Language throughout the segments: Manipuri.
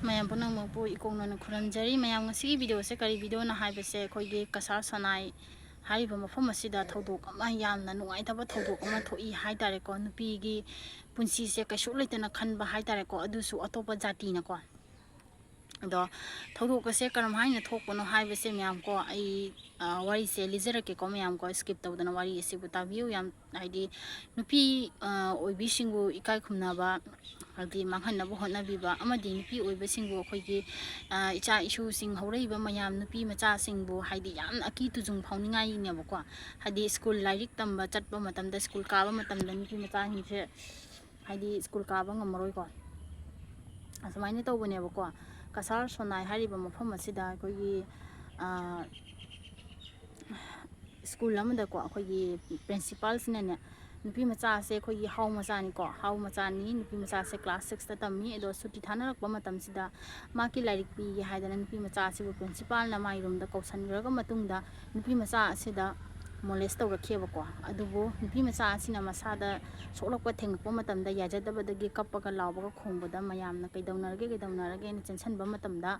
mayam punang mangpu ikong non kuram jari mayam ngasi video se kari video na hai bese khoi gi kasar sanai hari ba mafam asida thodok ama yam na nuai thaba thodok ama thoi hai tare ko nupi gi punsi se kaisu leitana khanba hai tare ko adusu atopa jati na ko ado thodok se karam hai na thokpono hai bese mayam ko ai wari se lizera ke ko mayam ko skip tawdana wari se buta view yam haidi nupi oibi singbu ikai khumna ba hadi manghanna bo honna biba amadi nupi oiba singbu khoigi icha isu sing haureiba mayam nupi macha singbu haidi yam aki tujung phauningai ne bako hadi school lairik tamba chatba matamda school kaba matamda nupi macha hinse haidi school kaba ngamaroi ko asmaine tawbane bako kasar sonai hariba mafam asida khoigi school amada ko khoigi principal sinane nupi macha se khoigi hau macha ni ko hau macha ni nupi macha se class 6 ta tammi edo suti thana rakba matam sida maki lairik pi haidana nupi macha se bu principal na mai room da kausan raga matungda nupi macha sida molest tawra kheba ko adubu nupi macha sina masada soklakpa thengpa matam da yajadaba dagi kappaga lawbaga khongboda mayamna kaidawnarage ni chensanba matam da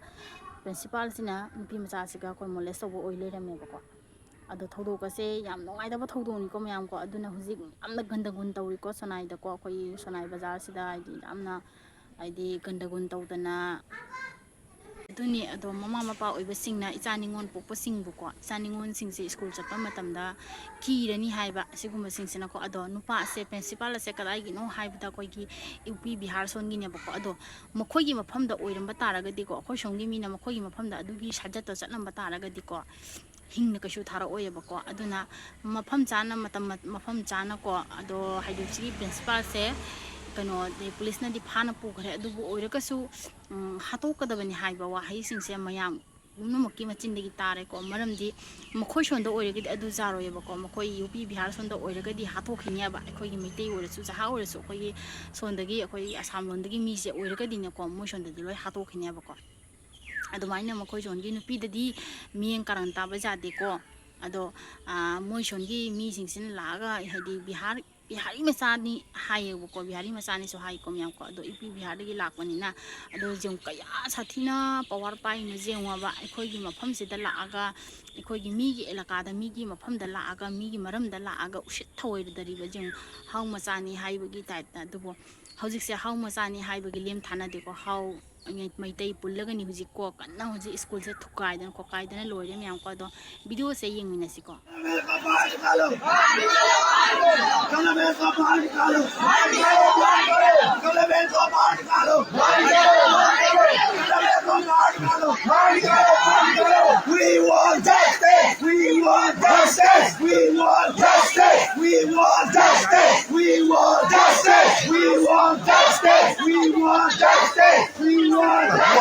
principal sina nupi macha siga ko molest tawbo oi lerame ba ko ado thodok ase yam nongai da ba thodoni ko mayam ko aduna hujik amna gandagun tawri ko sonai da ko khoi sonai bazar sida idi amna aidi gandagun tawdana aduni ado mama mapa oiba singna ichaningon pokpo singbu ko ichaningon singse school chapa matamda kirani haiba siguma singsena ko ado nupa ase principal ase kadai gi no haibda koi gi UP bihar songi ne bako ado makhoi gi mafamda oiramba taraga di ko khoi songi mina makhoi gi mafamda adugi sajata chatnamba taraga di ko hingna kashu thara oye bako aduna mafam chana matam mafam chana ko ado haiduchi principal se kano de police na di phana pu khare adubu oirakasu hato kadabani haiba wa hai singse mayam numaki machin degi tare ko maramdi makhoi sonda oiragadi adu jaroye bako makhoi UP bihar sonda oiragadi hato khinya ba khoi gi meitei oirasu jaha oirasu khoi gi sondagi khoi asam londagi mi se oiragadi ne ko mo sonda di loi hato khinya bako adumaina makhoi songi nupi dadi mieng karanta ba jade ko ado moi songi mi singsin laga hadi bihari masani haye ko bihari masani so hay ko myam ko ado ipi bihari gi lakpani na ado jeng kaya sathina power pai na jengwa ba khoi gi mafam se da laaga khoi gi mi gi elaka da mi gi mafam da laaga mi gi maram da laaga usit thoi dari ba jeng haw masani hayba gi type da dubo hojik se haw masani hayba gi lem thana de ko haw maitai pullaga ni hujik ko kanna hujik school se thukai dan ko kai dan loire myam ko do video se yengmina si ko We want justice! We want justice! We want justice! We want justice! We want justice! We want justice! We want justice! We want justice!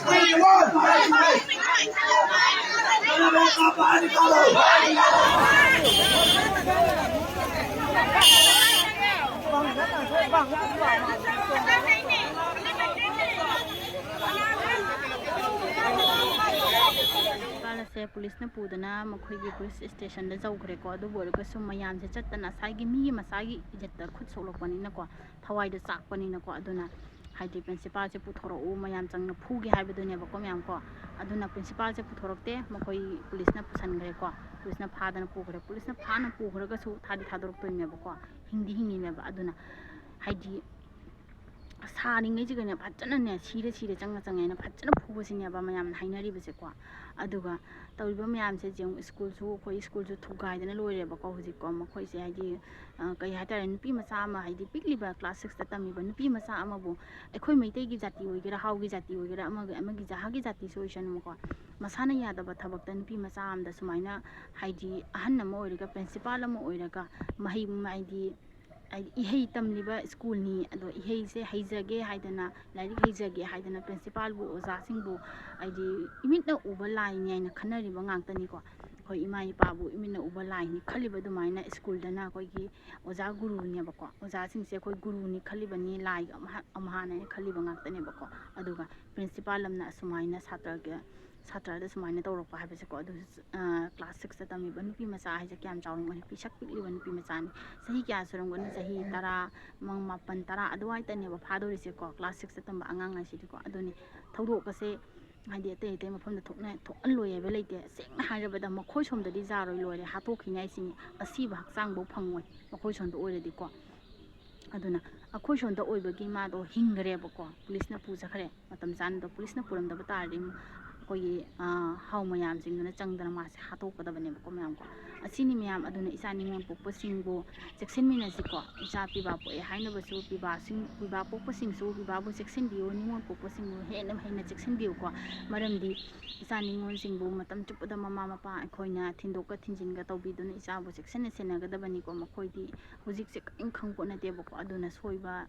We want justice! We want se police na pudana makhoi gi police station da jaukhre ko adu bor ko sum mayam se chatana sai gi mi masagi ijetta khut solokpani na ko thawai da chakpani na ko aduna haidi principal se puthoro u mayam changna phugi haibadu ne ba ko mayam ko aduna principal se puthorokte makhoi police na pusan gre ko police na phadana pugre police na phana pugra ga su thadi thadorok to me ba ko hindi me ba aduna haidi 사링이 지금 받잖아요. 시래 장나장에는 받잖아 보고시냐 봐 마ям 하이나리 버세고 아두가 떠올려 마ям세 지금 스쿨수 거의 스쿨수 투가이드는 로이래 버고 후지고 뭐 거기서 하디 그이 하다는 누피 마사 아마 하디 픽리바 클래스 6 따미바 누피 마사 아마보 에코이 메이테기 자티 오이게라 하우기 자티 오이게라 아마기 자하기 자티 소이션 뭐고 마사나 야다바 타박다 누피 마사 암다 수마이나 하디 아한나 뭐 오이가 프린시팔 뭐 오이라가 마히 마이디 ihei tamliba school ni ado ihei se haijage haidana lairik haijage haidana principal bu oja sing bu aidi imit na uba lai ni aina khanari ba ngang tani ko ꯑꯩꯈꯣꯏ ꯏꯃꯥ ꯏꯄꯥꯕꯨ ꯏꯃꯤꯠꯅ ꯎꯕ ꯂꯥꯏꯅꯤ ꯈꯜꯂꯤꯕ ꯑꯗꯨꯃꯥꯏꯅ ꯁ꯭ꯀꯨꯜꯗꯅ ꯑꯩꯈꯣꯏꯒꯤ ꯑꯣꯖꯥ ꯒꯨꯔꯨꯅꯦꯕꯀꯣ ꯑꯣꯖꯥꯁꯤꯡꯁꯦ ꯑꯩꯈꯣꯏ ꯒꯨꯔꯨꯅꯤ ꯈꯜꯂꯤꯕꯅꯤ ꯂꯥꯏꯒ ꯑꯃꯍꯥꯅ ꯈꯜꯂꯤꯕ ꯉꯥꯛꯇꯅꯦꯕꯀꯣ ꯑꯗꯨꯒ ꯄ꯭ꯔꯤꯟꯁꯤꯄꯥꯜ ꯑꯃꯅ ꯑꯁꯨꯃꯥꯏꯅ ꯁꯥꯇ꯭ꯔꯗ ꯁꯨꯃꯥꯏꯅ ꯇꯧꯔꯛꯄ ꯍꯥꯏꯕꯁꯦꯀꯣ ꯑꯗꯨꯁꯨ ꯀ꯭ꯂꯥꯁ 6ꯇ ꯇꯝꯃꯤꯕ ꯅꯨꯄꯤ ꯃꯆꯥ ꯍꯥꯏꯁꯦ ꯀꯌꯥꯝ ꯆꯥꯎꯔꯝꯒꯅꯤ ꯄꯤꯁꯛ ꯄꯤꯛꯂꯤꯕ ꯅꯨꯄꯤ ꯃꯆꯥꯅꯤ ꯆꯍꯤ ꯀꯌꯥ ꯁꯨꯔꯝꯒꯅꯤ ꯆꯍꯤ 10 9 10 ꯑꯗꯨꯋꯥꯏꯇꯅꯦꯕ ꯐꯥꯗꯣꯔꯤꯁꯦꯀꯣ ꯀ꯭ꯂꯥꯁ 6ꯇ ꯇꯝꯕ ꯑꯉꯥꯡ ꯍꯥꯏꯁꯤꯗꯤꯀꯣ ꯑꯗꯨꯅꯤ ꯊꯧꯗꯣꯛꯀꯁꯦ ꯍꯥꯏꯗꯤ ꯑꯇꯩ ꯃꯐꯝꯗ ꯊꯣꯛꯍꯜꯂꯣꯏ ꯍꯥꯏꯕ ꯂꯩꯇꯦ ꯁꯦꯡꯅ ꯍꯥꯏꯔꯕꯗ ꯃꯈꯣꯏ ꯁꯣꯝꯗꯗꯤ ꯖꯥꯔꯣꯏ ꯂꯣꯏꯔꯦ ꯍꯥꯠꯇꯣꯛꯈꯤꯉꯥꯏꯁꯤꯅꯤ ꯑꯁꯤꯕ ꯍꯛꯆꯥꯡꯐꯧ ꯐꯪꯉꯣꯏ ꯃꯈꯣꯏ ꯁꯣꯝꯗ ꯑꯣꯏꯔꯗꯤꯀꯣ ꯑꯗꯨꯅ ꯑꯩꯈꯣꯏ ꯁꯣꯝꯗ ꯑꯣꯏꯕꯒꯤ ꯃꯥꯗꯣ ꯍꯤꯡꯈ꯭ꯔꯦꯕꯀꯣ ꯄꯨꯂꯤꯁꯅ ꯄꯨꯖꯈ꯭ꯔꯦ ꯃꯇꯝ ꯆꯥꯅꯗꯣ ꯄꯨꯂꯤꯁꯅ ꯄꯨꯔꯝꯗꯕ ꯇꯥꯔꯗꯤ ꯑꯩꯈꯣꯏꯒꯤ ꯍꯥꯎ ꯃꯌꯥꯝꯁꯤꯡꯗꯨꯅ ꯆꯪꯗꯅ ꯃꯥꯁꯦ ꯍꯥꯠꯇꯣꯛꯀꯗꯕꯅꯦꯕꯀꯣ ꯃꯌꯥꯝꯀꯣ ꯑꯁꯤꯅꯤ ꯃꯌꯥꯝ ꯑꯗꯨꯅ ꯏꯆꯥ ꯅꯤꯉꯣꯜ ꯄꯣꯛꯄꯁꯤꯡꯕꯨ ꯆꯦꯛꯁꯤꯟꯃꯤꯟꯅꯁꯤꯀꯣ ꯏꯆꯥ ꯄꯤꯕꯥ ꯄꯣꯛꯑꯦ ꯍꯥꯏꯅꯕꯁꯨ ꯄꯤꯕꯥ ꯄꯣꯛꯄꯁꯤꯡꯁꯨ ꯄꯤꯕꯥꯕꯨ ꯆꯦꯛꯁꯤꯟꯕꯤꯌꯨ ꯅꯤꯉꯣꯜ ꯄꯣꯛꯄꯁꯤꯡꯕꯨ ꯍꯦꯟꯅ ꯆꯦꯛꯁꯤꯟꯕꯤꯌꯨꯀꯣ ꯃꯔꯝꯗꯤ ꯏꯆꯥ ꯅꯤꯉꯣꯜꯁꯤꯡꯕꯨ ꯃꯇꯝ ꯆꯨꯞꯄꯗ ꯃꯃꯥ ꯃꯄꯥ ꯑꯩꯈꯣꯏꯅ ꯊꯤꯟꯗꯣꯛꯀ ꯊꯤꯟꯖꯤꯟꯒ ꯇꯧꯕꯤꯗꯨꯅ ꯏꯆꯥꯕꯨ ꯆꯦꯛꯁꯤꯟꯅ ꯁꯦꯟꯅꯒꯗꯕꯅꯤꯀꯣ ꯃꯈꯣꯏꯗꯤ ꯍꯧꯖꯤꯛꯁꯦ ꯀꯔꯤꯝ ꯈꯪꯄꯣꯠ ꯅꯠꯇꯦꯕꯀꯣ ꯑꯗꯨꯅ ꯁꯣꯏꯕ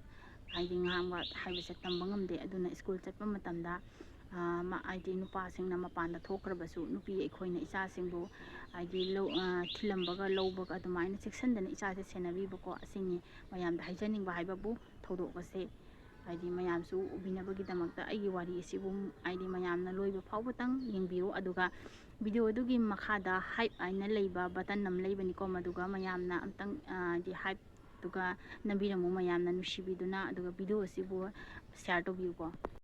ꯍꯥꯏꯗꯤ ꯉꯥꯡꯕ ꯍꯥꯏꯕꯁꯦ ꯇꯝꯕ ꯉꯝꯗꯦ ꯑꯗꯨꯅ ꯁ꯭ꯀꯨꯜ ꯆꯠꯄ ꯃꯇꯝꯗ ꯍꯥꯏꯗꯤ ꯅꯨꯄꯥꯁꯤꯡꯅ ꯃꯄꯥꯟꯗ ꯊꯣꯛꯈ꯭ꯔꯕꯁꯨ ꯅꯨꯄꯤ ꯑꯩꯈꯣꯏꯅ ꯏꯆꯥꯁꯤꯡꯕꯨ ꯍꯥꯏꯗꯤ ꯊꯤꯜꯂꯝꯕꯒ ꯂꯧꯕꯒ ꯑꯗꯨꯃꯥꯏꯅ ꯆꯦꯛꯁꯤꯟꯗꯅ ꯏꯆꯥꯁꯦ ꯁꯦꯟꯅꯕꯤꯕꯀꯣ ꯑꯁꯤꯅꯤ ꯃꯌꯥꯝꯗ ꯍꯥꯏꯖꯅꯤꯡꯕ ꯍꯥꯏꯕꯕꯨ ꯊꯧꯗꯣꯛ ꯑꯁꯦ ꯍꯥꯏꯗꯤ ꯃꯌꯥꯝꯁꯨ ꯎꯕꯤꯅꯕꯒꯤꯗꯃꯛꯇ ꯑꯩꯒꯤ ꯋꯥꯔꯤ ꯑꯁꯤꯕꯨ ꯍꯥꯏꯗꯤ ꯃꯌꯥꯝꯅ ꯂꯣꯏꯕ ꯐꯥꯎꯕꯇꯪ ꯌꯦꯡꯕꯤꯌꯨ ꯑꯗꯨꯒ ꯚꯤꯗꯤꯑꯣ ꯑꯗꯨꯒꯤ ꯃꯈꯥꯗ ꯍꯥꯏꯞ ꯍꯥꯏꯅ ꯂꯩꯕ ꯕꯇꯟ ꯑꯃ ꯂꯩꯕꯅꯤꯀꯣ ꯃꯗꯨꯒ ꯃꯌꯥꯝꯅ ꯑꯝꯇꯪ ꯍꯥꯏꯗꯤ ꯍꯥꯏꯞꯇꯨꯒ ꯅꯝꯕꯤꯔꯝꯃꯨ ꯃꯌꯥꯝꯅ ꯅꯨꯡꯁꯤꯕꯤꯗꯨꯅ ꯑꯗꯨꯒ ꯚꯤꯗꯤꯑꯣ ꯑꯁꯤꯕꯨ ꯁꯤꯌꯥꯔ ꯇꯧꯕꯤꯌꯨꯀꯣ